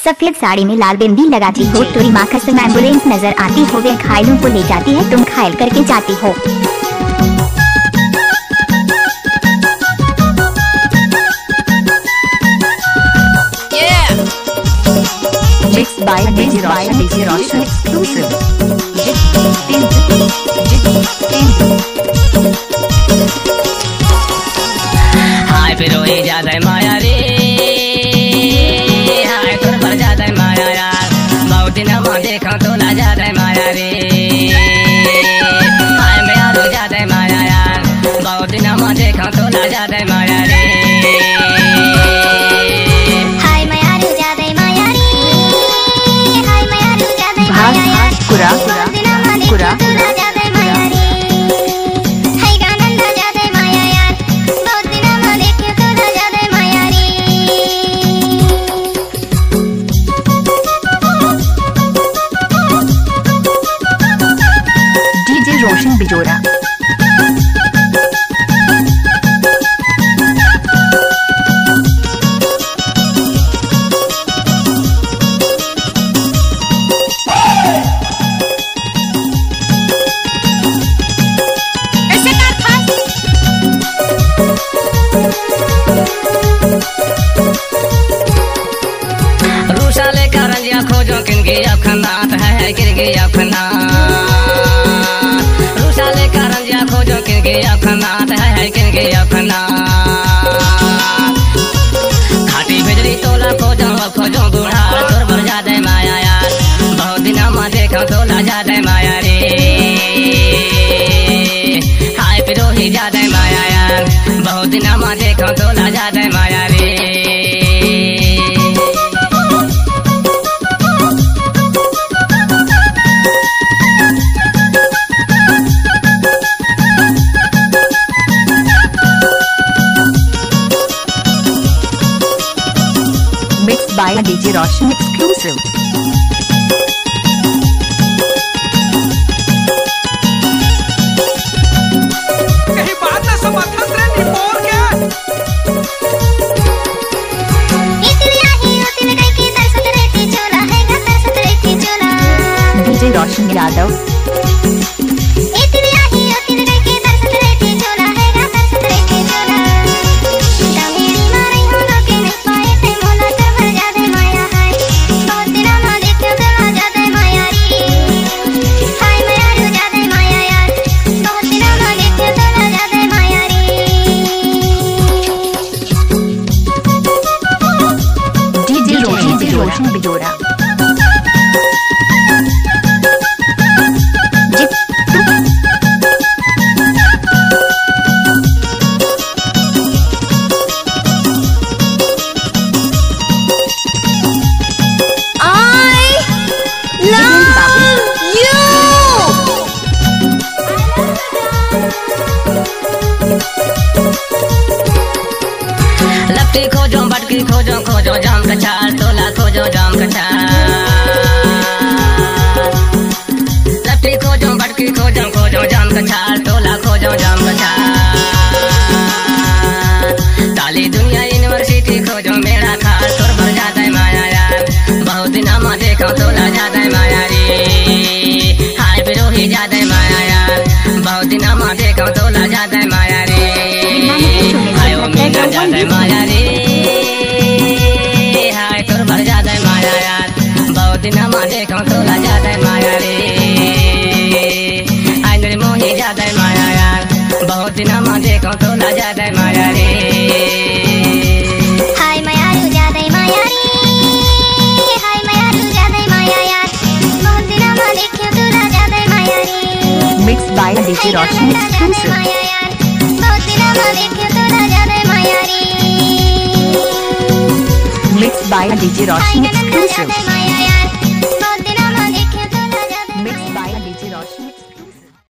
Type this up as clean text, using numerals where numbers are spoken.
सफेद साड़ी में लाल बिंदी लगाती हो, तेरी माँ का संग एम्बुलेंस नजर आती हो, वे घायलों को ले जाती है, तुम घायल करके जाती हो। Mixed by DJ Roshan exclusive. हाय फिर वही ज्यादा माया रे, हाय तुर पर ज्यादा माया यार, बहुत दिन में देखा तो ला ज्यादा माया रे, हाय मैं यारो ज्यादा माया यार, बहुत दिन में देखा तो ला ज्यादा माया रे, हाय मैं यारो ज्यादा माया रे, हाय मैं यारो ज्यादा माया यार, कुरा कुरा तो ला ज्यादा माया रे, हाय गानन ला ज्यादा माया यार, बहुत दिन में देखे तो ला ज्यादा माया रे। DJ रोशन बिजोरा। रूसा लेकर रंजिया खोजो किनके अखनात है, गिर गई अखनात, रूसा लेकर रंजिया खोजो किनके अखनात है, गिर गई अखनात, खाटी बिजली तोला खोजो खोजो बूढ़ा, तोर पर ज्यादा माया यार, बहुत दिन में देखा तोला ज्यादा माया रे, हाय फिरो ही ज्यादा माया यार, बहुत दिन में देखा तोला ज्यादा माया रे। Mixed by DJ Roshan exclusive. कहीं बात ना समर्थन रे निपोर के इतरिया ही होती न कहीं की तरसत रहती चोला है गा तरसत रहती चोला। DJ Roshan Yadav. इतरिया ही होती न कहीं की तरसत रहती चोला है गा तरसत रहती चोला। दामिनी मारे हो लोगे नहीं पाए थे मोला कर भर जादे माया है, बहुत दिनों में देखते तो ला जादे माया री, हाय मैं यारो जादे माया यार, बहुत दिनों में देखते तो ला जादे माया री। DJ रोशन बिजोरा। लपटी खोजो बटकी खोजो खोजो जाम कछार, तोला खोजो जाम कछार, लपटी खोजो बटकी खोजो खोजो जाम कछार, तोला खोजो जाम कछार, ताली दुनिया यूनिवर्सिटी खोजो मेरा खार, तोर पर ज्यादा माया यार, बहुत दिन में देखा तोला ज्यादा माया रे, हाय फिरो ही ज्यादा माया यार, बहुत दिन में देखा तोला ज्यादा माया रे, हाय ओ मीना ज्यादा माया रे, हाय तोर पर ज्यादा माया यार, बहुत दिन में देखा तोला ज्यादा माया रे, हाय मेरे मोही ज्यादा माया यार, बहुत दिन में देखा तोला ज्यादा माया रे, हाय मैं यारो ज्यादा माया रे, हाय मैं यारो ज्यादा माया यार, बहुत दिनों में देखे तो ला ज्यादा माया रे। Mixed by DJ Roshan exclusive. बहुत दिनों में देखे तो ला ज्यादा माया रे। Mixed by DJ Roshan exclusive.